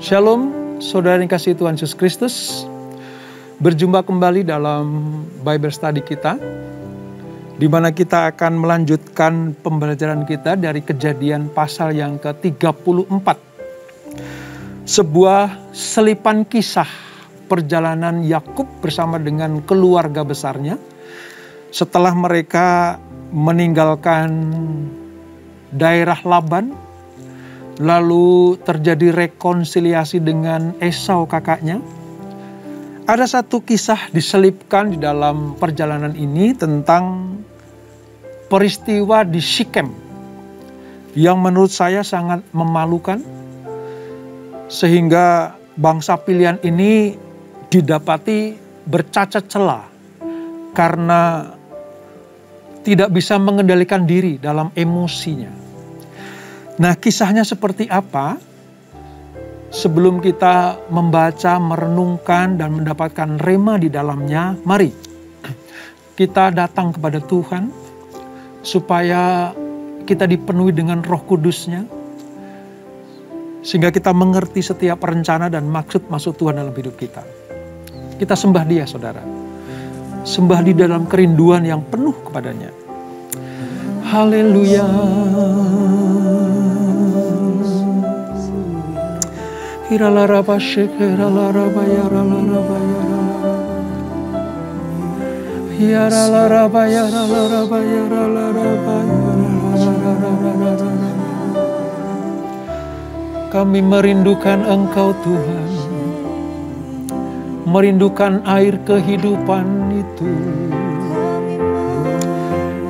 Shalom, saudara yang kasih Tuhan Yesus Kristus. Berjumpa kembali dalam Bible Study kita, di mana kita akan melanjutkan pembelajaran kita dari Kejadian pasal yang ke-34. Sebuah selipan kisah perjalanan Yakub bersama dengan keluarga besarnya setelah mereka meninggalkan daerah Laban. Lalu terjadi rekonsiliasi dengan Esau kakaknya. Ada satu kisah diselipkan di dalam perjalanan ini tentang peristiwa di Sikem yang menurut saya sangat memalukan, sehingga bangsa pilihan ini didapati bercacat celah karena tidak bisa mengendalikan diri dalam emosinya. Nah, kisahnya seperti apa? Sebelum kita membaca, merenungkan, dan mendapatkan rema di dalamnya, mari kita datang kepada Tuhan supaya kita dipenuhi dengan Roh Kudus-Nya, sehingga kita mengerti setiap rencana dan maksud Tuhan dalam hidup kita. Kita sembah Dia, saudara. Sembah di dalam kerinduan yang penuh kepadanya. Haleluya. Hiralaraba shekeralaraba yaralaraba yaralaraba yaralaraba yaralaraba yaralaraba. Kami merindukan Engkau Tuhan, merindukan air kehidupan itu.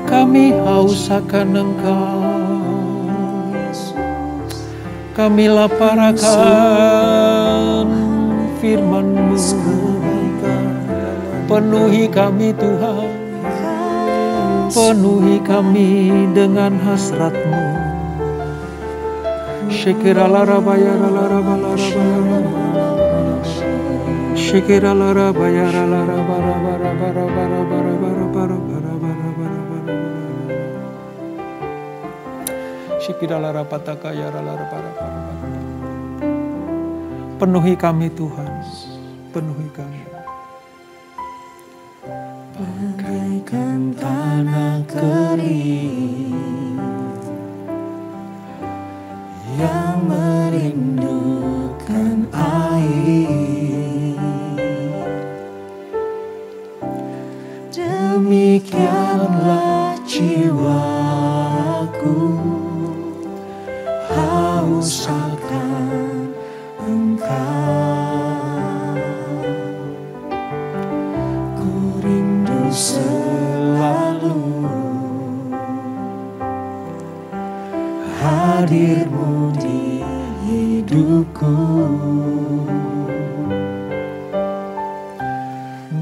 Kami haus akan Engkau, kami lapar akan firman-Mu. Penuhi kami Tuhan, penuhi kami dengan hasrat-Mu. Penuhi kami Tuhan, penuhi kami. Bagaikan tanah kering yang merindukan air, demikianlah jiwaku haus akan Engkau. Ku rindu selalu hadir-Mu di hidupku,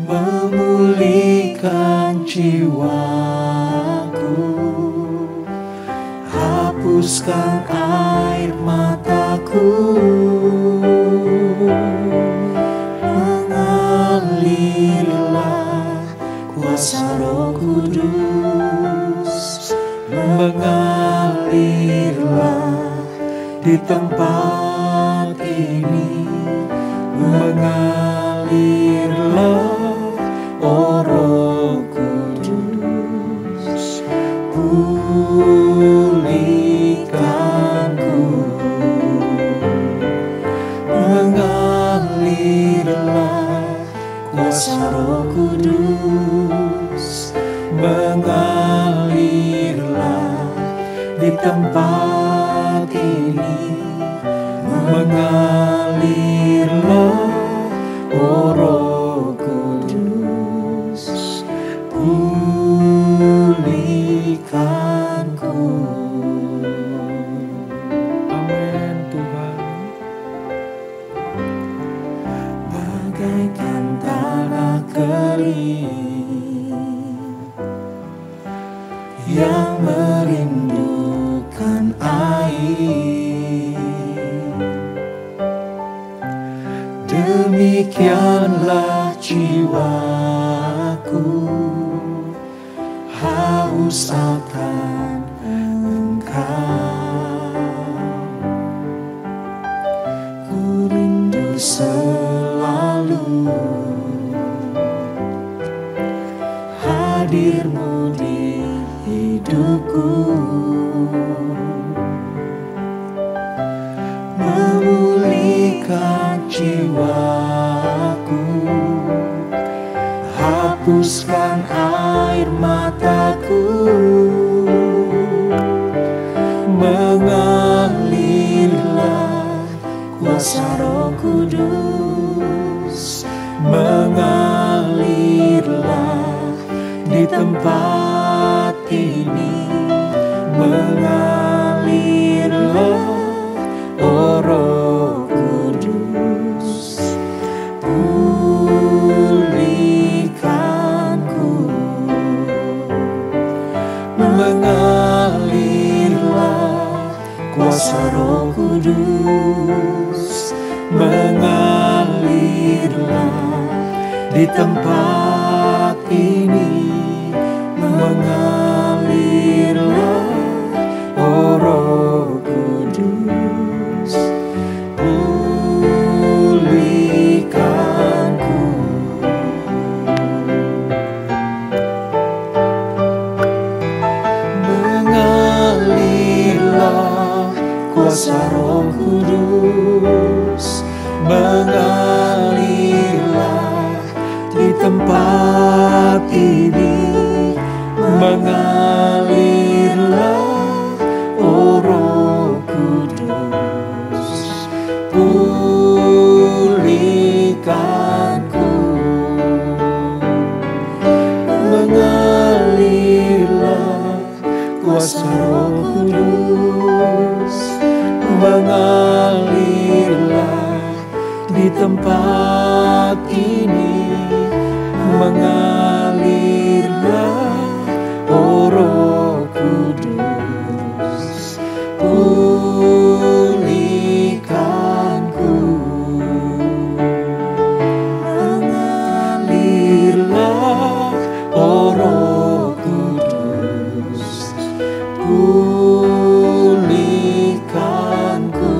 memulihkan jiwaku, hapuskan air mataku, mengalirlah kuasa Roh Kudus, mengalirlah di tempat ini, mengalirlah, oh Roh Kudus, pulihkanku, mengalirlah kuasa Roh Kudus, mengalirlah di tempat ini, mengalirlah, oh Roh Kudus, pulihkanku. Amin Tuhan. Bagaikan tanah kering yang merindukan air, demikianlah jiwaku haus akan Engkau. Ku rindu selalu hadir-Mu di hidupku, memulihkan jiwaku, hapuskan air mataku, mengalirlah kuasa Roh Kudus, mengalirlah di tempat ini, mengalirlah, oh Roh Kudus, pulihkanku, mengalirlah kuasa Roh Kudus, mengalirlah di tempat ini, mengalirlah, oh Roh Kudus, pulihkanku, mengalirlah kuasa Roh Kudus, mengalirlah di tempat ini, mengalirlah, oh Roh Kudus, pulihkanku, mengalirlah kuasa Roh Kudus, mengalirlah di tempat ini, mengalirlah, oh Roh Kudus, pulihkanku, mengalirlah, oh Roh Kudus, pulihkanku,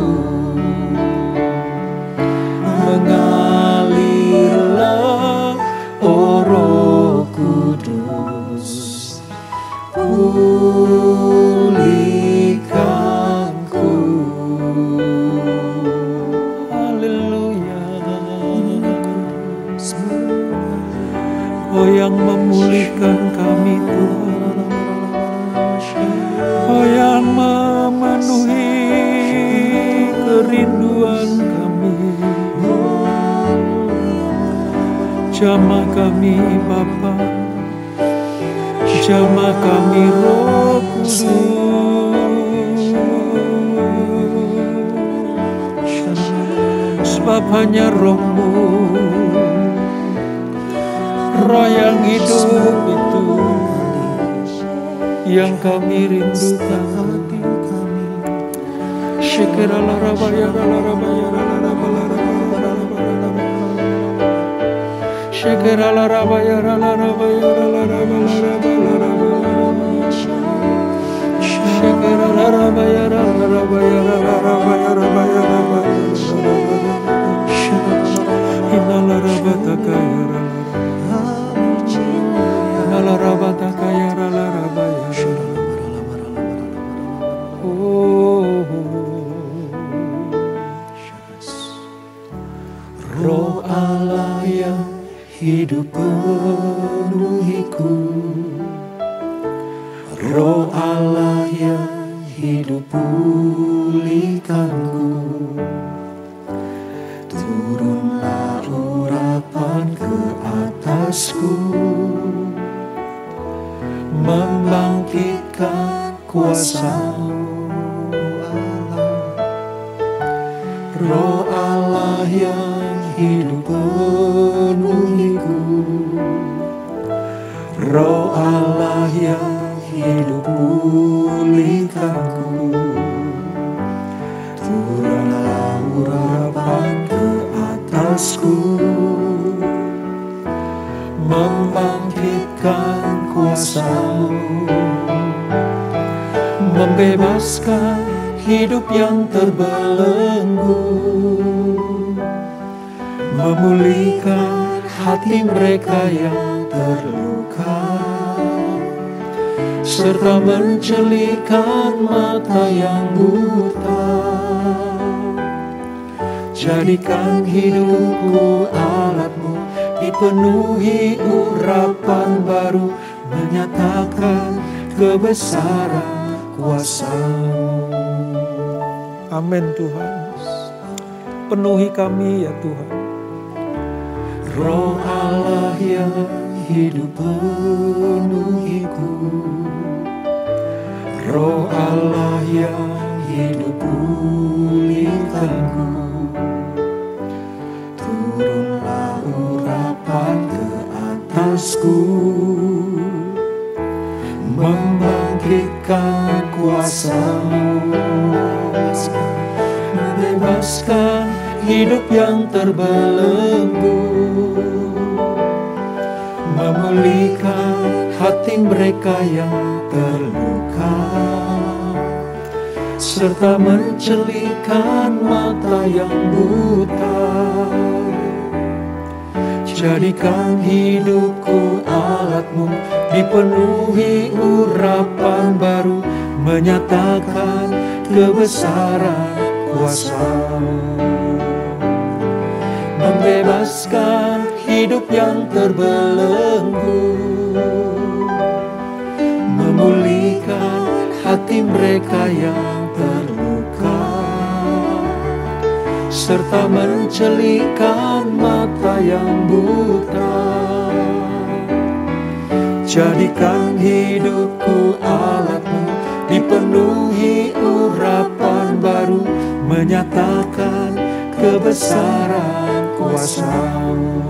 mengalirlah, oh Roh Kudus, pulihkanku. Haleluya. Kau yang memulihkan kami Tuhan, Kau yang memenuhi kerinduan kami. Jamah kami Bapa, jamah kami Roh Kudus. Sebab hanya Roh-Mu, Roh yang hidup itu yang kami rindukan. Roh Allah yang hidup penuhiku, Roh Allah yang hidup pulihkanku, turunlah urapan ke atasku, membangkitkan kuasa Roh Allah yang hidup penuhiku, Roh Allah yang hidup pulihkanku, turunlah urapan ke atasku, membangkitkan kuasa-Mu, membebaskan hidup yang terbelenggu, memulihkan hati mereka yang terluka, serta mencelikan mata yang buta. Jadikan hidupku alatmu, dipenuhi urapan baru, menyatakan kebesaran kuasa-Mu. Amin Tuhan. Penuhi kami ya Tuhan. Roh Allah yang hidup penuhiku, Roh Allah yang hidup pulihkanku. Turunlah urapan ke atasku, membangkitkan kuasa-Mu, membebaskan hidup yang terbelenggu, memulihkan hati mereka yang terluka, serta mencelikan mata yang buta. Jadikan hidupku alat-Mu, dipenuhi urapan baru, menyatakan kebesaran kuasa-Mu. Membebaskan hidup yang terbelenggu, memulihkan hati mereka yang terluka, serta mencelikan mata yang buta. Jadikan hidupku alat-Mu, dipenuhi urapan baru, menyatakan kebesaran kuasa-Mu.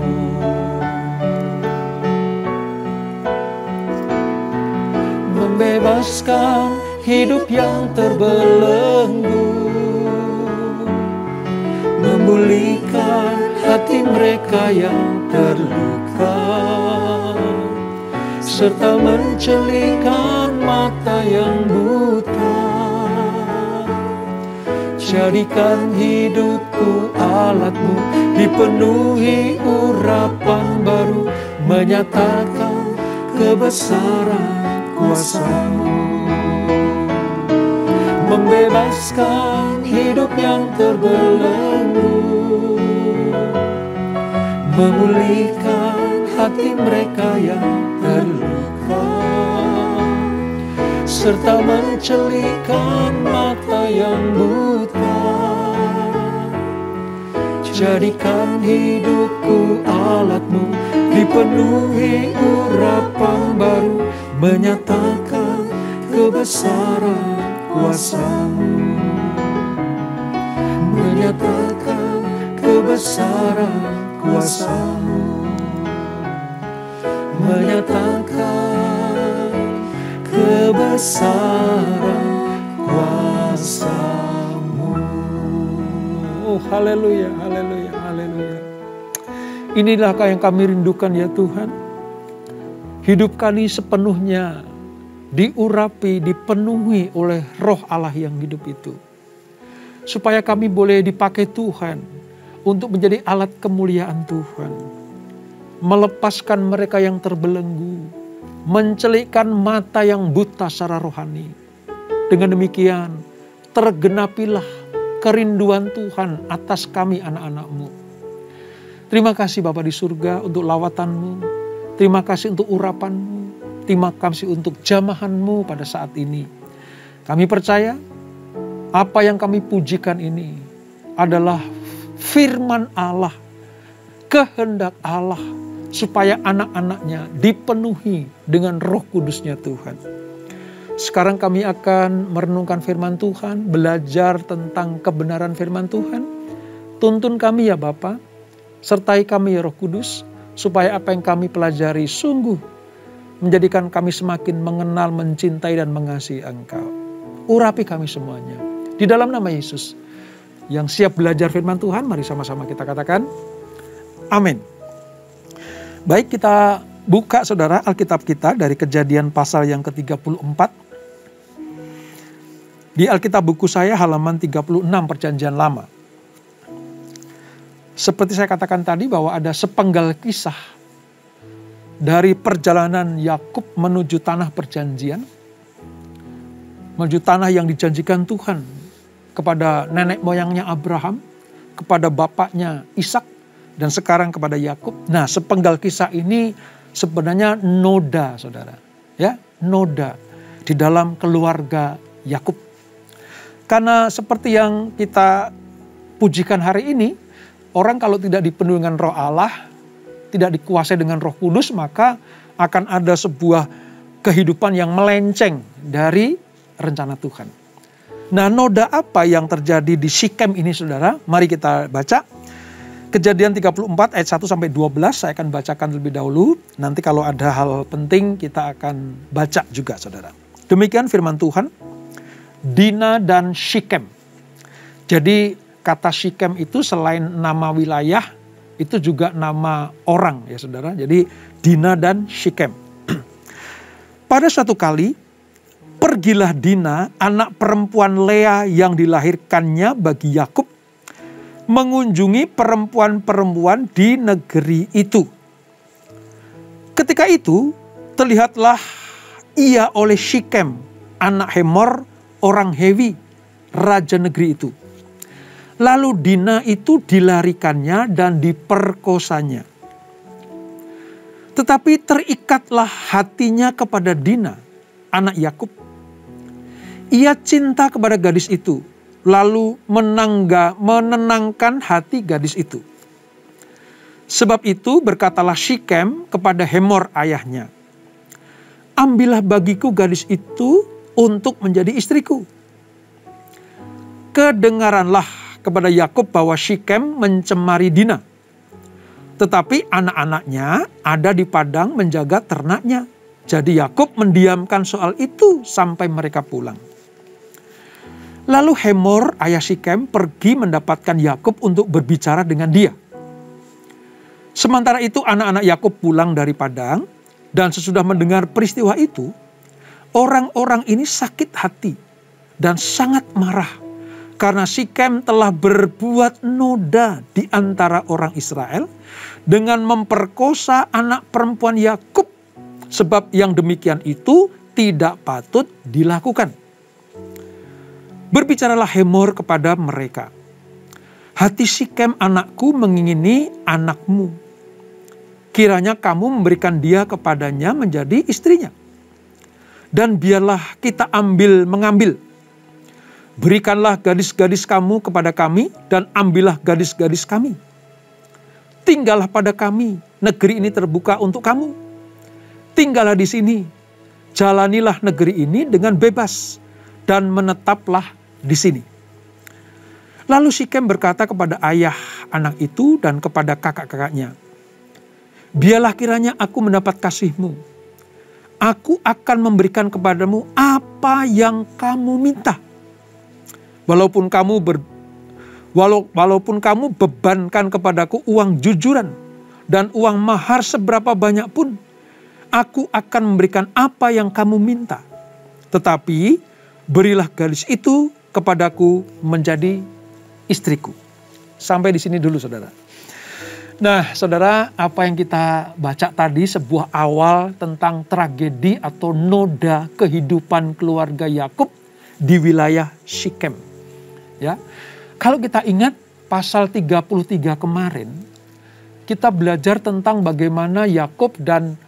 Membebaskan hidup yang terbelenggu, memulihkan hati mereka yang terluka, serta mencelikan mata yang buta. Jadikan hidupku alat-Mu, dipenuhi urapan baru, menyatakan kebesaran kuasa-Mu. Membebaskan hidup yang terbelenggu, memulihkan hati mereka yang terluka, serta mencelikan mata yang buta. Jadikan hidupku alat-Mu, dipenuhi urapan baru, menyatakan kebesaran kuasa-Mu, menyatakan kebesaran kuasa-Mu, menyatakan kebesaran kuasa-Mu. Oh, haleluya, haleluya, haleluya. Inilah yang kami rindukan ya Tuhan. Hidup kami sepenuhnya diurapi, dipenuhi oleh Roh Allah yang hidup itu. Supaya kami boleh dipakai Tuhan untuk menjadi alat kemuliaan Tuhan. Melepaskan mereka yang terbelenggu, mencelikkan mata yang buta secara rohani. Dengan demikian, tergenapilah kerinduan Tuhan atas kami anak-anak-Mu. Terima kasih Bapa di surga untuk lawatan-Mu. Terima kasih untuk urapan-Mu. Terima kasih untuk jamahan-Mu pada saat ini. Kami percaya apa yang kami pujikan ini adalah firman Allah, kehendak Allah, supaya anak-anaknya dipenuhi dengan Roh Kudus-Nya Tuhan. Sekarang kami akan merenungkan firman Tuhan, belajar tentang kebenaran firman Tuhan. Tuntun kami ya Bapa, sertai kami ya Roh Kudus, supaya apa yang kami pelajari sungguh menjadikan kami semakin mengenal, mencintai, dan mengasihi Engkau. Urapi kami semuanya. Di dalam nama Yesus, yang siap belajar firman Tuhan, mari sama-sama kita katakan, amin. Baik, kita buka saudara Alkitab kita dari Kejadian pasal yang ke-34. Di Alkitab buku saya halaman 36 Perjanjian Lama. Seperti saya katakan tadi bahwa ada sepenggal kisah dari perjalanan Yakub menuju tanah perjanjian, menuju tanah yang dijanjikan Tuhan kepada nenek moyangnya Abraham, kepada bapaknya Ishak, dan sekarang kepada Yakub. Nah, sepenggal kisah ini sebenarnya noda, saudara, ya, noda di dalam keluarga Yakub. Karena seperti yang kita pujikan hari ini, orang kalau tidak dipenuhi dengan Roh Allah, tidak dikuasai dengan Roh Kudus, maka akan ada sebuah kehidupan yang melenceng dari rencana Tuhan. Nah, noda apa yang terjadi di Sikem ini, saudara? Mari kita baca. Kejadian 34 ayat 1 sampai 12, saya akan bacakan terlebih dahulu. Nanti kalau ada hal penting kita akan baca juga, saudara. Demikian firman Tuhan. Dina dan Sikem. Jadi kata Sikem itu selain nama wilayah, itu juga nama orang ya saudara. Jadi Dina dan Sikem. Pada suatu kali, pergilah Dina, anak perempuan Lea yang dilahirkannya bagi Yakub, mengunjungi perempuan-perempuan di negeri itu. Ketika itu, terlihatlah ia oleh Sikem, anak Hemor, orang Hewi, raja negeri itu. Lalu Dina itu dilarikannya dan diperkosanya. Tetapi terikatlah hatinya kepada Dina, anak Yakub. Ia cinta kepada gadis itu, lalu menenangkan hati gadis itu. Sebab itu berkatalah Sikem kepada Hemor ayahnya, ambillah bagiku gadis itu untuk menjadi istriku. Kedengaranlah kepada Yakub bahwa Sikem mencemari Dina. Tetapi anak-anaknya ada di padang menjaga ternaknya. Jadi Yakub mendiamkan soal itu sampai mereka pulang. Lalu Hemor ayah Sikem pergi mendapatkan Yakub untuk berbicara dengan dia. Sementara itu anak-anak Yakub pulang dari padang, dan sesudah mendengar peristiwa itu, orang-orang ini sakit hati dan sangat marah karena Sikem telah berbuat noda di antara orang Israel dengan memperkosa anak perempuan Yakub, sebab yang demikian itu tidak patut dilakukan. Berbicaralah Hemor kepada mereka, hati Sikem anakku mengingini anakmu. Kiranya kamu memberikan dia kepadanya menjadi istrinya. Dan biarlah kita mengambil. Berikanlah gadis-gadis kamu kepada kami dan ambillah gadis-gadis kami. Tinggallah pada kami, negeri ini terbuka untuk kamu. Tinggallah di sini, jalanilah negeri ini dengan bebas dan menetaplah di sini. Lalu Sikem berkata kepada ayah anak itu dan kepada kakak-kakaknya, biarlah kiranya aku mendapat kasihmu. Aku akan memberikan kepadamu apa yang kamu minta. Walaupun kamu bebankan kepadaku uang jujuran dan uang mahar seberapa banyak pun, aku akan memberikan apa yang kamu minta. Tetapi berilah gadis itu kepadaku menjadi istriku. Sampai di sini dulu saudara. Nah saudara, apa yang kita baca tadi sebuah awal tentang tragedi atau noda kehidupan keluarga Yakub di wilayah Sikem. Ya, kalau kita ingat pasal 33 kemarin, kita belajar tentang bagaimana Yakub dan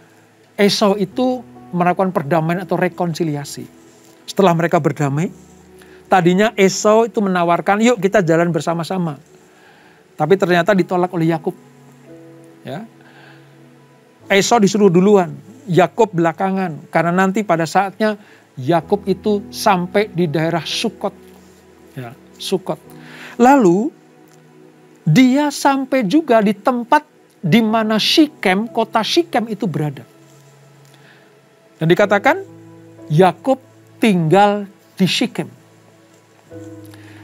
Esau itu melakukan perdamaian atau rekonsiliasi. Setelah mereka berdamai, tadinya Esau itu menawarkan, yuk kita jalan bersama-sama. Tapi ternyata ditolak oleh Yakub. Ya. Esau disuruh duluan, Yakub belakangan, karena nanti pada saatnya Yakub itu sampai di daerah Sukot. Ya, Sukot. Lalu dia sampai juga di tempat di mana Sikem, kota Sikem itu berada. Dan dikatakan Yakub tinggal di Sikem.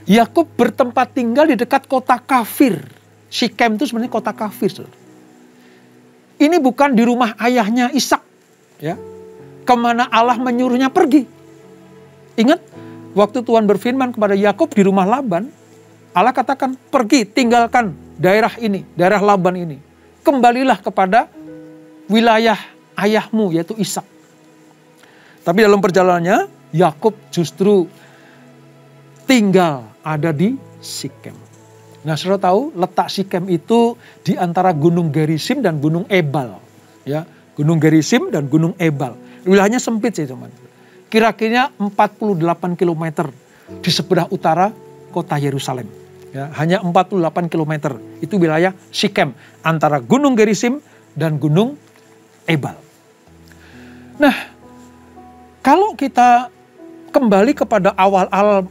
Yakub bertempat tinggal di dekat kota kafir. Sikem itu sebenarnya kota kafir. Saudara. Ini bukan di rumah ayahnya Ishak, ya, kemana Allah menyuruhnya pergi. Ingat, waktu Tuhan berfirman kepada Yakub di rumah Laban, Allah katakan pergi, tinggalkan daerah ini, daerah Laban ini. Kembalilah kepada wilayah ayahmu, yaitu Ishak. Tapi dalam perjalanannya, Yakub justru tinggal ada di Sikem. Nah, saudara tahu letak Sikem itu di antara Gunung Gerisim dan Gunung Ebal. Ya, Gunung Gerisim dan Gunung Ebal. Wilayahnya sempit sih teman. Kira-kira 48 km di sebelah utara kota Yerusalem. Ya, hanya 48 km. Itu wilayah Sikem antara Gunung Gerisim dan Gunung Ebal. Nah, kalau kita kembali kepada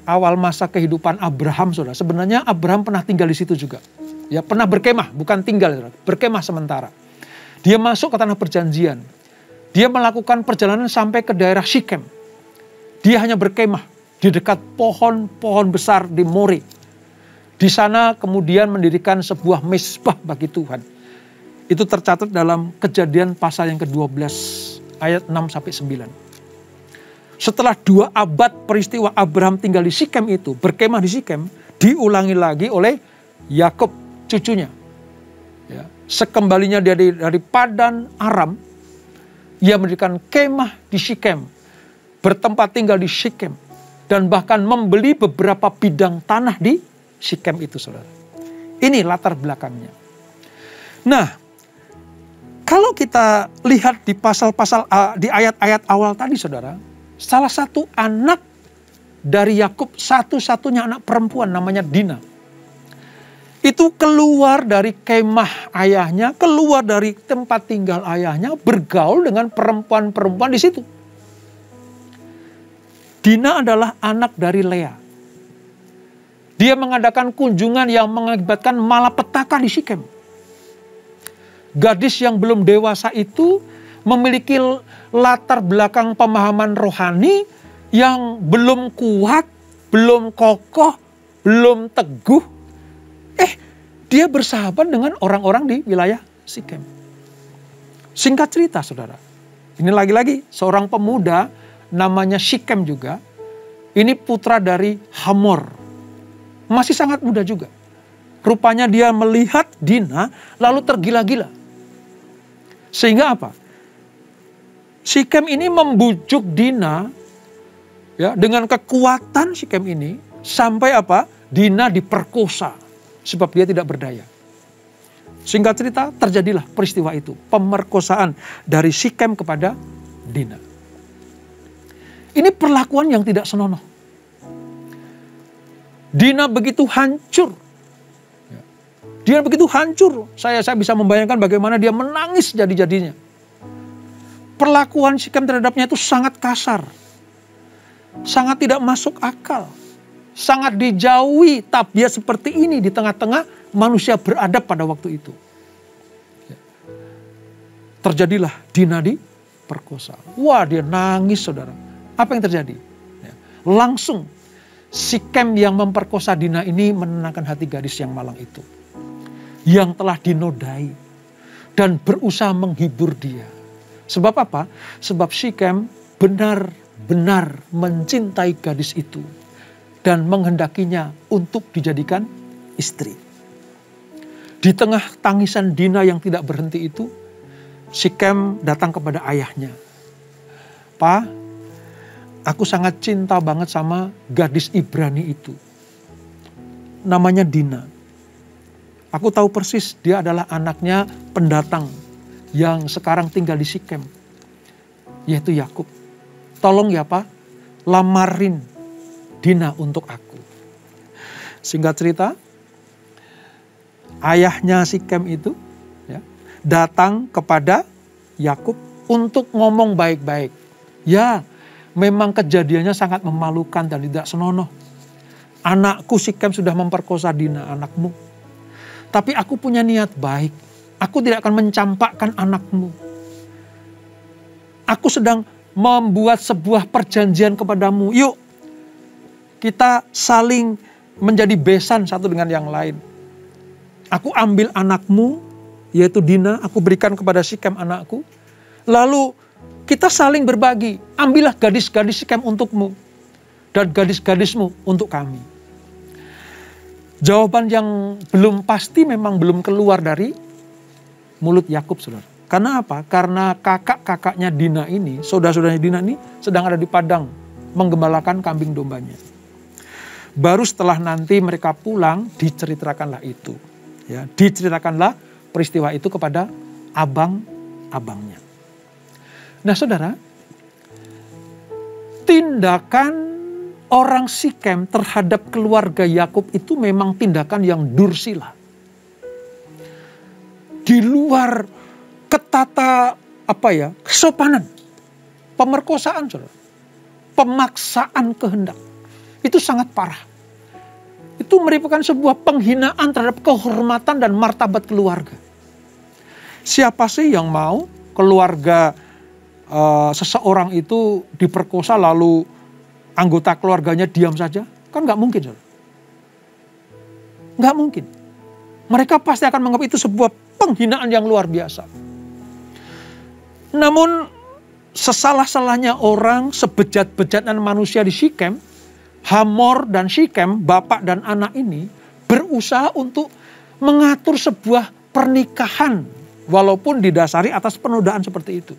awal masa kehidupan Abraham, saudara. Sebenarnya Abraham pernah tinggal di situ juga. Ya, pernah berkemah, bukan tinggal, saudara. Berkemah sementara. Dia masuk ke tanah perjanjian. Dia melakukan perjalanan sampai ke daerah Sikem. Dia hanya berkemah di dekat pohon-pohon besar di More. Di sana kemudian mendirikan sebuah mezbah bagi Tuhan. Itu tercatat dalam Kejadian pasal yang ke-12 ayat 6-9. Setelah 2 abad peristiwa Abraham tinggal di Sikem itu, berkemah di Sikem, diulangi lagi oleh Yakub cucunya. Ya, sekembalinya dia dari Padan Aram, ia mendirikan kemah di Sikem, bertempat tinggal di Sikem, dan bahkan membeli beberapa bidang tanah di Sikem itu, saudara. Ini latar belakangnya. Nah, kalau kita lihat di pasal-pasal, di ayat-ayat awal tadi, saudara, salah satu anak dari Yakub, satu-satunya anak perempuan namanya Dina. Itu keluar dari kemah ayahnya, keluar dari tempat tinggal ayahnya, bergaul dengan perempuan-perempuan di situ. Dina adalah anak dari Lea. Dia mengadakan kunjungan yang mengakibatkan malapetaka di Sikem. Gadis yang belum dewasa itu memiliki latar belakang pemahaman rohani yang belum kuat, belum kokoh, belum teguh. Dia bersahabat dengan orang-orang di wilayah Sikem. Singkat cerita, saudara. Ini lagi-lagi seorang pemuda namanya Sikem juga. Ini putra dari Hamor. Masih sangat muda juga. Rupanya dia melihat Dina lalu tergila-gila. Sehingga apa? Sikem ini membujuk Dina, ya, dengan kekuatan Sikem ini sampai apa? Dina diperkosa sebab dia tidak berdaya. Singkat cerita, terjadilah peristiwa itu, pemerkosaan dari Sikem kepada Dina. Ini perlakuan yang tidak senonoh. Dina begitu hancur. Dia begitu hancur. Saya bisa membayangkan bagaimana dia menangis jadi-jadinya. Perlakuan Sikem terhadapnya itu sangat kasar. Sangat tidak masuk akal. Sangat dijauhi tabiat seperti ini di tengah-tengah manusia beradab pada waktu itu. Terjadilah Dina diperkosa. Wah, dia nangis, saudara. Apa yang terjadi? Langsung Sikem yang memperkosa Dina ini menenangkan hati gadis yang malang itu. Yang telah dinodai dan berusaha menghibur dia. Sebab apa? Sebab Sikem benar-benar mencintai gadis itu dan menghendakinya untuk dijadikan istri. Di tengah tangisan Dina yang tidak berhenti itu, Sikem datang kepada ayahnya. "Pa, aku sangat cinta banget sama gadis Ibrani itu. Namanya Dina. Aku tahu persis dia adalah anaknya pendatang yang sekarang tinggal di Sikem, yaitu Yakub. Tolong ya, Pak, lamarin Dina untuk aku." Singkat cerita, ayahnya Sikem itu datang kepada Yakub untuk ngomong baik-baik. Ya, memang kejadiannya sangat memalukan dan tidak senonoh. Anakku Sikem sudah memperkosa Dina, anakmu. Tapi aku punya niat baik. Aku tidak akan mencampakkan anakmu. Aku sedang membuat sebuah perjanjian kepadamu. Yuk, kita saling menjadi besan satu dengan yang lain. Aku ambil anakmu, yaitu Dina, aku berikan kepada Sikem anakku. Lalu kita saling berbagi. Ambillah gadis-gadis Sikem untukmu dan gadis-gadismu untuk kami. Jawaban yang belum pasti memang belum keluar dari mulut Yakub, saudara. Karena apa? Karena kakak-kakaknya Dina ini, saudara-saudaranya Dina ini sedang ada di padang menggembalakan kambing dombanya. Baru setelah nanti mereka pulang, diceritakanlah itu. Ya, diceritakanlah peristiwa itu kepada abang-abangnya. Nah, saudara, tindakan orang Sikem terhadap keluarga Yakub itu memang tindakan yang dursila. Di luar ketata kesopanan, pemerkosaan, saudara, pemaksaan kehendak. Itu sangat parah. Itu merupakan sebuah penghinaan terhadap kehormatan dan martabat keluarga. Siapa sih yang mau keluarga seseorang itu diperkosa lalu anggota keluarganya diam saja? Kan nggak mungkin, saudara. Nggak mungkin. Mereka pasti akan menganggap itu sebuah penghinaan yang luar biasa. Namun sesalah-salahnya orang, sebejat-bejatnya manusia di Sikem, Hamor dan Sikem, bapak dan anak ini berusaha untuk mengatur sebuah pernikahan walaupun didasari atas penodaan seperti itu.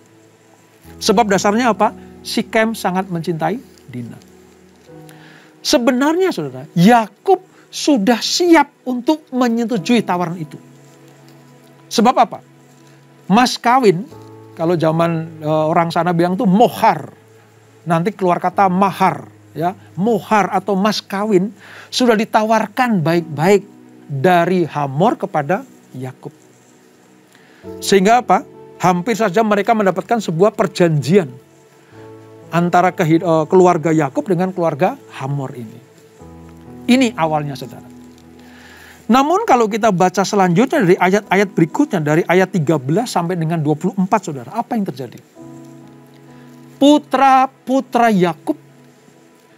Sebab dasarnya apa? Sikem sangat mencintai Dina. Sebenarnya, saudara, Yakub sudah siap untuk menyetujui tawaran itu. Sebab apa? Mas kawin, kalau zaman orang sana bilang tuh mohar. Nanti keluar kata mahar, ya. Mohar atau mas kawin sudah ditawarkan baik-baik dari Hamor kepada Yakub. Sehingga apa? Hampir saja mereka mendapatkan sebuah perjanjian antara keluarga Yakub dengan keluarga Hamor ini. Ini awalnya, saudara. Namun kalau kita baca selanjutnya dari ayat-ayat berikutnya, dari ayat 13 sampai dengan 24, saudara, apa yang terjadi? Putra-putra Yakub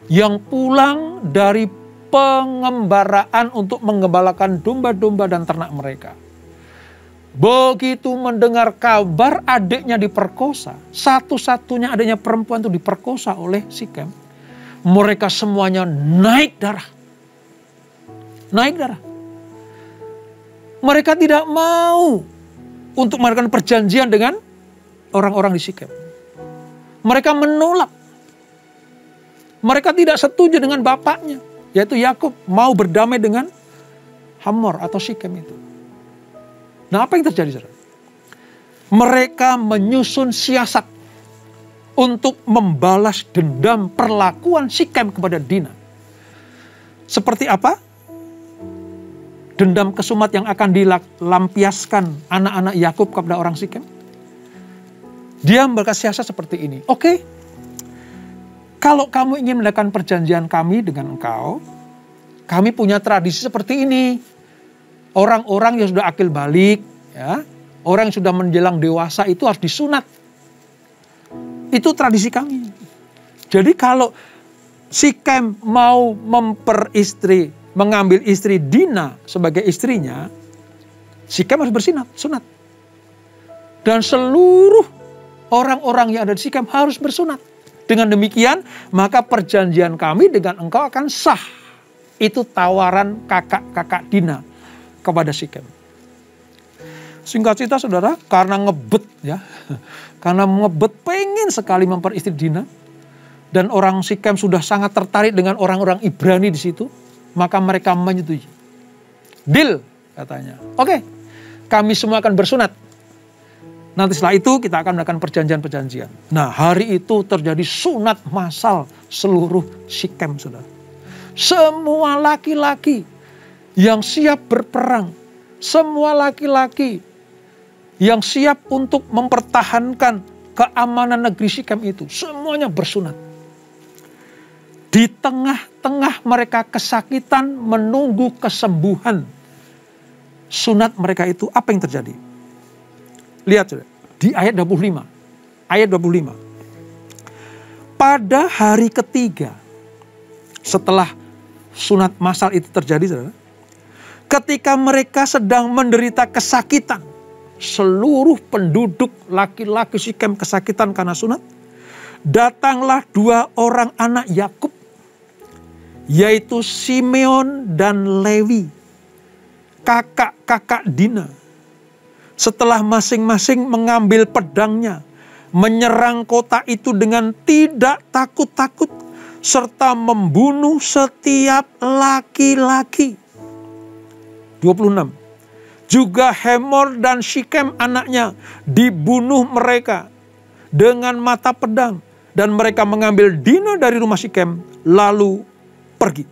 yang pulang dari pengembaraan untuk mengembalakan domba-domba dan ternak mereka, begitu mendengar kabar adiknya diperkosa, satu-satunya adiknya perempuan itu diperkosa oleh Sikem, mereka semuanya naik darah. Naik darah. Mereka tidak mau untuk melakukan perjanjian dengan orang-orang di Sikem. Mereka menolak. Mereka tidak setuju dengan bapaknya, yaitu Yakub, mau berdamai dengan Hamor atau Sikem itu. Nah, apa yang terjadi, saudara? Mereka menyusun siasat untuk membalas dendam perlakuan Sikem kepada Dina. Seperti apa? Dendam kesumat yang akan dilampiaskan anak-anak Yakub kepada orang Sikem. Dia berkata siasat seperti ini. Oke, kalau kamu ingin melakukan perjanjian kami dengan engkau, kami punya tradisi seperti ini. Orang-orang yang sudah akil balik, ya, orang yang sudah menjelang dewasa itu harus disunat. Itu tradisi kami. Jadi kalau Sikem mau mengambil istri Dina sebagai istrinya, Sikem harus sunat. Dan seluruh orang-orang yang ada di Sikem harus bersunat. Dengan demikian, maka perjanjian kami dengan engkau akan sah. Itu tawaran kakak-kakak Dina kepada Sikem. Singkat cerita, saudara, karena ngebet, ya, karena ngebet pengen sekali memperistri Dina, dan orang Sikem sudah sangat tertarik dengan orang-orang Ibrani di situ, maka mereka menyetujui. Deal, katanya. Oke, kami semua akan bersunat. Nanti setelah itu kita akan melakukan perjanjian-perjanjian. Nah, hari itu terjadi sunat massal seluruh Sikem, saudara. Semua laki-laki yang siap berperang, semua laki-laki yang siap untuk mempertahankan keamanan negeri Sikem itu, semuanya bersunat. Di tengah-tengah mereka kesakitan menunggu kesembuhan sunat mereka itu, apa yang terjadi? Lihat, saudara, di ayat 25. Ayat 25. Pada hari ketiga setelah sunat massal itu terjadi, saudara, ketika mereka sedang menderita kesakitan, seluruh penduduk laki-laki Sikem kesakitan karena sunat, datanglah 2 orang anak Yakub yaitu Simeon dan Lewi, kakak-kakak Dina. Setelah masing-masing mengambil pedangnya, menyerang kota itu dengan tidak takut-takut, serta membunuh setiap laki-laki. 26. Juga Hemor dan Sikem anaknya dibunuh mereka dengan mata pedang. Dan mereka mengambil Dina dari rumah Sikem lalu pergi.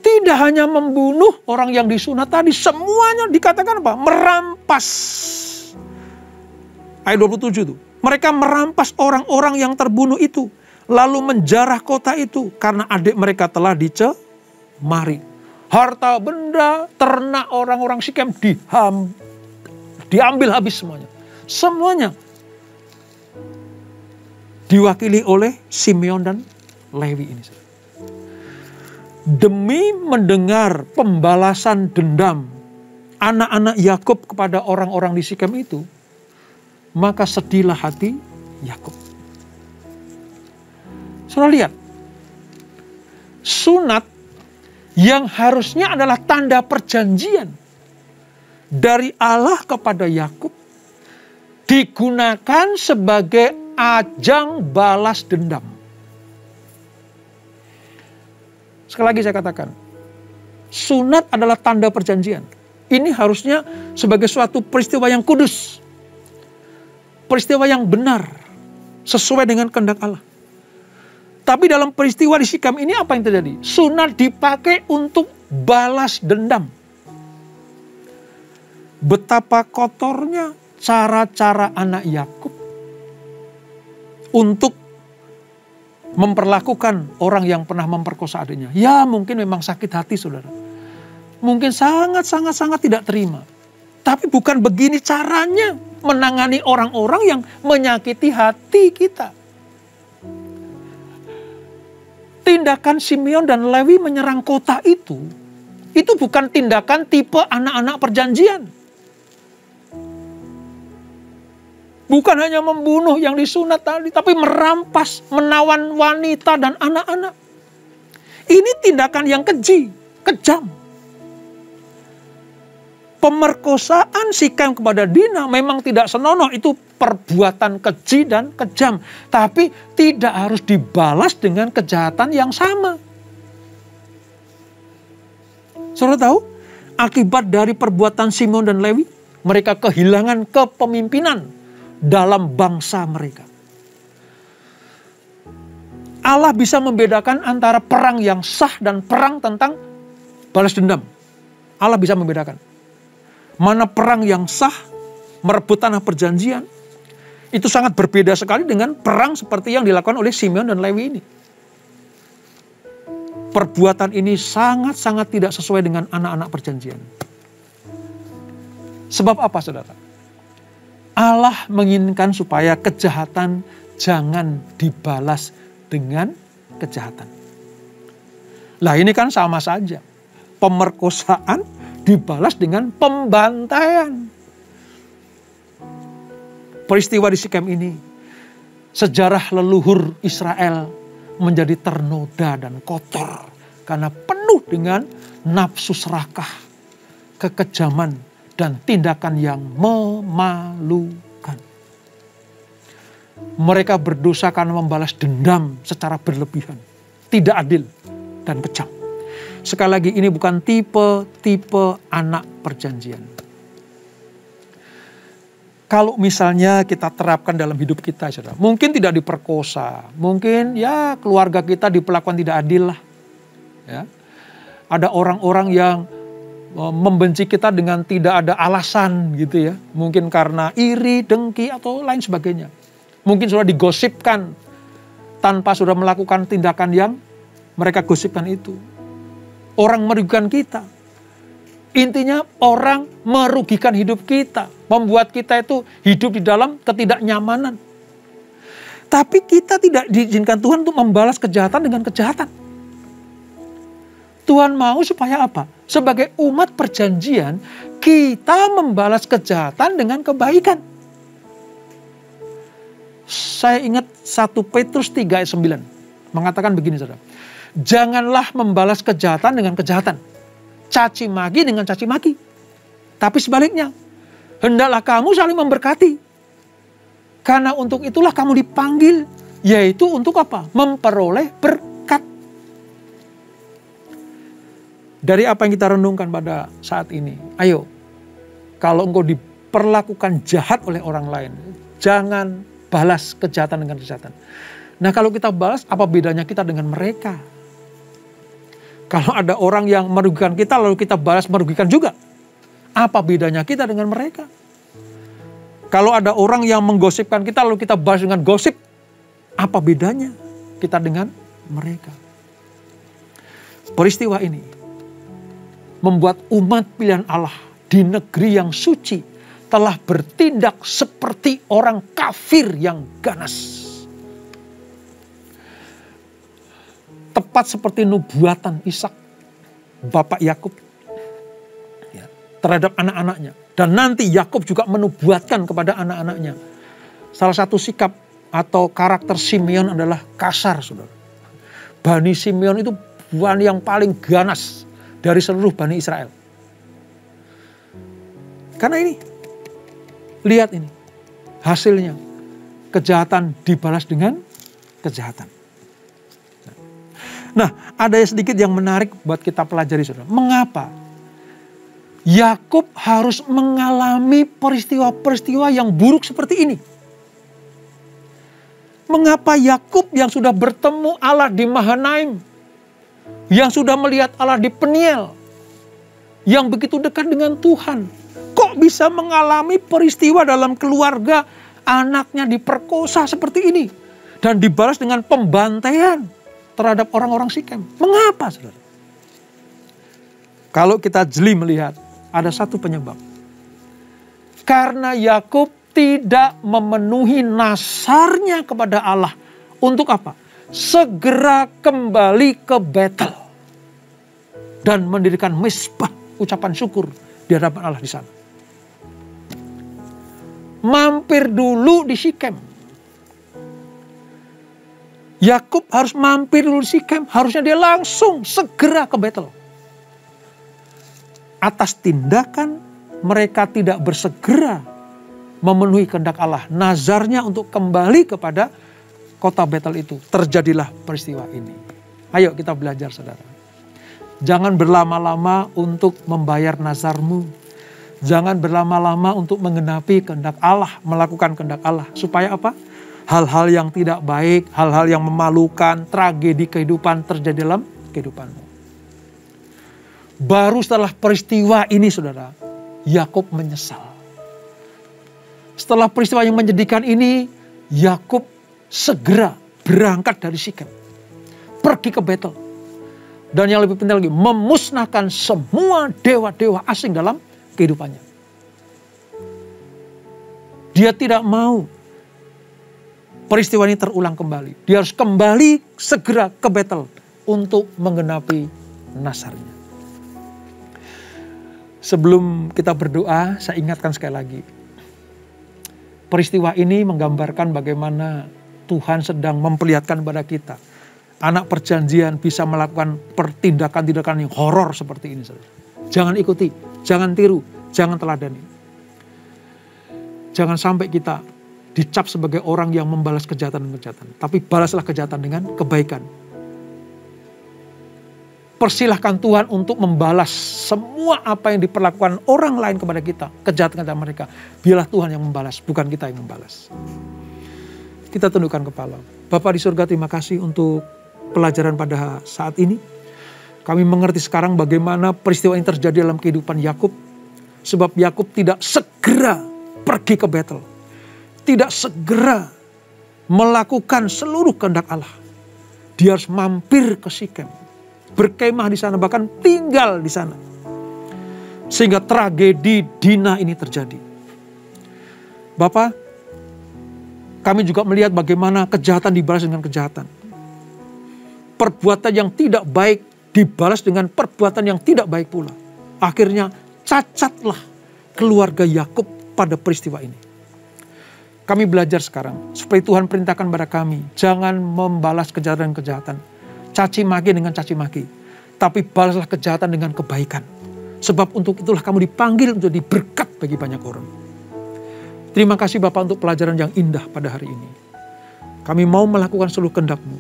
Tidak hanya membunuh orang yang disunat tadi, semuanya dikatakan apa? Merampas. Ayat 27 itu. Mereka merampas orang-orang yang terbunuh itu. Lalu menjarah kota itu karena adik mereka telah dicemari. Harta benda, ternak orang-orang Sikem diambil habis semuanya. Semuanya diwakili oleh Simeon dan Lewi ini. Demi mendengar pembalasan dendam anak-anak Yakub kepada orang-orang di Sikem itu, maka sedihlah hati Yakub. Saudara lihat, sunat yang harusnya adalah tanda perjanjian dari Allah kepada Yakub digunakan sebagai ajang balas dendam. Sekali lagi saya katakan, sunat adalah tanda perjanjian. Ini harusnya sebagai suatu peristiwa yang kudus. Peristiwa yang benar, sesuai dengan kehendak Allah. Tapi dalam peristiwa di Sikem ini apa yang terjadi? Sunat dipakai untuk balas dendam. Betapa kotornya cara-cara anak Yakub untuk memperlakukan orang yang pernah memperkosa adiknya. Ya mungkin memang sakit hati saudara. Mungkin sangat tidak terima. Tapi bukan begini caranya menangani orang-orang yang menyakiti hati kita. Tindakan Simeon dan Lewi menyerang kota itu bukan tindakan tipe anak-anak perjanjian. Bukan hanya membunuh yang disunat tadi, tapi merampas, menawan wanita dan anak-anak. Ini tindakan yang keji, kejam. Pemerkosaan Sikem kepada Dina memang tidak senonoh, itu perbuatan keji dan kejam. Tapi tidak harus dibalas dengan kejahatan yang sama. Saudara tahu, akibat dari perbuatan Simeon dan Lewi, mereka kehilangan kepemimpinan dalam bangsa mereka. Allah bisa membedakan antara perang yang sah dan perang tentang balas dendam. Allah bisa membedakan. Mana perang yang sah, merebut tanah perjanjian, itu sangat berbeda sekali dengan perang seperti yang dilakukan oleh Simeon dan Lewi ini. Perbuatan ini sangat-sangat tidak sesuai dengan anak-anak perjanjian. Sebab apa saudara? Allah menginginkan supaya kejahatan jangan dibalas dengan kejahatan. Lah ini kan sama saja. Pemerkosaan dibalas dengan pembantaian. Peristiwa di Sikem ini, sejarah leluhur Israel menjadi ternoda dan kotor karena penuh dengan nafsu serakah, kekejaman, dan tindakan yang memalukan. Mereka berdosa karena membalas dendam secara berlebihan, tidak adil dan kejam. Sekali lagi, ini bukan tipe anak perjanjian. Kalau misalnya kita terapkan dalam hidup kita, saudara, mungkin tidak diperkosa, mungkin ya keluarga kita diperlakukan tidak adil lah. Ya. Ada orang-orang yang membenci kita dengan tidak ada alasan gitu ya. Mungkin karena iri, dengki, atau lain sebagainya. Mungkin sudah digosipkan tanpa sudah melakukan tindakan yang mereka gosipkan itu. Orang merugikan kita. Intinya orang merugikan hidup kita. Membuat kita itu hidup di dalam ketidaknyamanan. Tapi kita tidak diizinkan Tuhan untuk membalas kejahatan dengan kejahatan. Tuhan mau supaya apa? Sebagai umat perjanjian, kita membalas kejahatan dengan kebaikan. Saya ingat 1 Petrus 3 ayat 9 mengatakan begini, saudara. Janganlah membalas kejahatan dengan kejahatan, caci maki dengan caci maki. Tapi sebaliknya, hendaklah kamu saling memberkati. Karena untuk itulah kamu dipanggil, yaitu untuk apa? Memperoleh berkat. Dari apa yang kita renungkan pada saat ini, ayo, kalau engkau diperlakukan jahat oleh orang lain, jangan balas kejahatan dengan kejahatan. Nah, kalau kita balas, apa bedanya kita dengan mereka? Kalau ada orang yang merugikan kita, lalu kita balas merugikan juga, apa bedanya kita dengan mereka? Kalau ada orang yang menggosipkan kita, lalu kita balas dengan gosip, apa bedanya kita dengan mereka? Peristiwa ini membuat umat pilihan Allah di negeri yang suci telah bertindak seperti orang kafir yang ganas. Tepat seperti nubuatan Ishak, Bapak Yakub, terhadap anak-anaknya. Dan nanti Yakub juga menubuatkan kepada anak-anaknya. Salah satu sikap atau karakter Simeon adalah kasar, saudara. Bani Simeon itu bani yang paling ganas dari seluruh Bani Israel. Karena ini, lihat ini, hasilnya. Kejahatan dibalas dengan kejahatan. Nah, ada sedikit yang menarik buat kita pelajari, saudara. Mengapa Yakub harus mengalami peristiwa-peristiwa yang buruk seperti ini? Mengapa Yakub yang sudah bertemu Allah di Mahanaim, yang sudah melihat Allah di Peniel, yang begitu dekat dengan Tuhan, kok bisa mengalami peristiwa dalam keluarga anaknya diperkosa seperti ini dan dibalas dengan pembantaian terhadap orang-orang Sikem? Mengapa, saudara? Kalau kita jeli melihat, ada satu penyebab. Karena Yakub tidak memenuhi nazarnya kepada Allah. Untuk apa? Segera kembali ke Betel. Dan mendirikan mezbah, ucapan syukur di hadapan Allah di sana. Mampir dulu di Sikem. Yakub harus mampir dulu di Sikem. Harusnya dia langsung segera ke Betel. Atas tindakan mereka tidak bersegera memenuhi kehendak Allah. Nazarnya untuk kembali kepada kota Betel itu. Terjadilah peristiwa ini. Ayo kita belajar, saudara. Jangan berlama-lama untuk membayar nazarmu. Jangan berlama-lama untuk menggenapi kehendak Allah. Melakukan kehendak Allah. Supaya apa? Hal-hal yang tidak baik, hal-hal yang memalukan, tragedi kehidupan terjadi dalam kehidupanmu. Baru setelah peristiwa ini, saudara, Yakub menyesal. Setelah peristiwa yang menyedihkan ini, Yakub segera berangkat dari Sikem, pergi ke Betel. Dan yang lebih penting lagi, memusnahkan semua dewa-dewa asing dalam kehidupannya. Dia tidak mau peristiwa ini terulang kembali. Dia harus kembali segera ke Betel untuk menggenapi nazarnya. Sebelum kita berdoa, saya ingatkan sekali lagi. Peristiwa ini menggambarkan bagaimana Tuhan sedang memperlihatkan kepada kita. Anak perjanjian bisa melakukan tindakan-tindakan yang horor seperti ini. Jangan ikuti, jangan tiru, jangan teladani. Jangan sampai kita dicap sebagai orang yang membalas kejahatan dengan kejahatan. Tapi balaslah kejahatan dengan kebaikan. Persilahkan Tuhan untuk membalas semua apa yang diperlakukan orang lain kepada kita. Kejahatan mereka. Biarlah Tuhan yang membalas, bukan kita yang membalas. Kita tundukkan kepala. Bapa di surga, terima kasih untuk pelajaran pada saat ini. Kami mengerti sekarang bagaimana peristiwa ini terjadi dalam kehidupan Yakub. Sebab Yakub tidak segera pergi ke Betel. Tidak segera melakukan seluruh kehendak Allah. Dia harus mampir ke Sikem. Berkemah di sana, bahkan tinggal di sana. Sehingga tragedi Dina ini terjadi. Bapak, kami juga melihat bagaimana kejahatan dibalas dengan kejahatan. Perbuatan yang tidak baik dibalas dengan perbuatan yang tidak baik pula. Akhirnya cacatlah keluarga Yakub pada peristiwa ini. Kami belajar sekarang, supaya Tuhan perintahkan pada kami, jangan membalas kejahatan dengan kejahatan. Caci maki dengan caci maki. Tapi balaslah kejahatan dengan kebaikan. Sebab untuk itulah kamu dipanggil untuk diberkat bagi banyak orang. Terima kasih Bapak untuk pelajaran yang indah pada hari ini. Kami mau melakukan seluruh kehendak-Mu.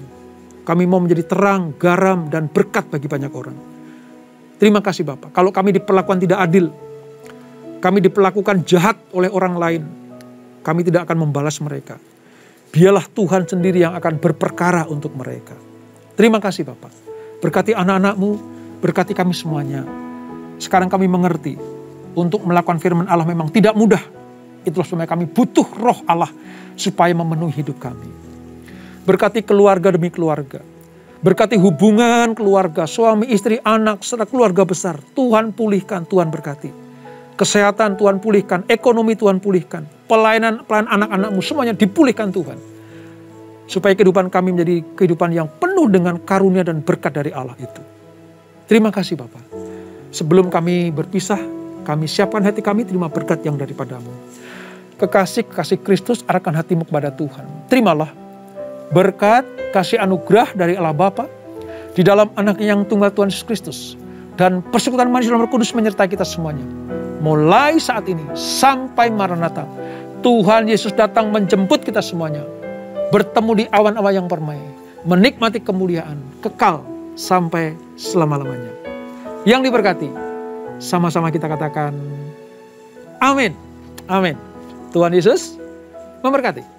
Kami mau menjadi terang, garam, dan berkat bagi banyak orang. Terima kasih Bapak. Kalau kami diperlakukan tidak adil, kami diperlakukan jahat oleh orang lain, kami tidak akan membalas mereka. Biarlah Tuhan sendiri yang akan berperkara untuk mereka. Terima kasih Bapak. Berkati anak-anak-Mu, berkati kami semuanya. Sekarang kami mengerti, untuk melakukan firman Allah memang tidak mudah. Itulah supaya kami butuh roh Allah, supaya memenuhi hidup kami. Berkati keluarga demi keluarga. Berkati hubungan keluarga, suami, istri, anak, serta keluarga besar. Tuhan pulihkan, Tuhan berkati. Kesehatan Tuhan pulihkan, ekonomi Tuhan pulihkan. Pelayanan anak-anak-Mu semuanya dipulihkan Tuhan. Supaya kehidupan kami menjadi kehidupan yang penuh dengan karunia dan berkat dari Allah itu. Terima kasih Bapak. Sebelum kami berpisah, kami siapkan hati kami terima berkat yang daripada-Mu. Kekasih Kristus arahkan hatimu kepada Tuhan. Terimalah berkat, kasih anugerah dari Allah Bapa di dalam Anaknya yang tunggal Tuhan Yesus Kristus. Dan persekutuan manis dalam Roh Kudus menyertai kita semuanya. Mulai saat ini sampai Maranatha, Tuhan Yesus datang menjemput kita semuanya. Bertemu di awan-awan yang permai. Menikmati kemuliaan, kekal sampai selama-lamanya. Yang diberkati, sama-sama kita katakan, amin. Amin. Tuhan Yesus memberkati.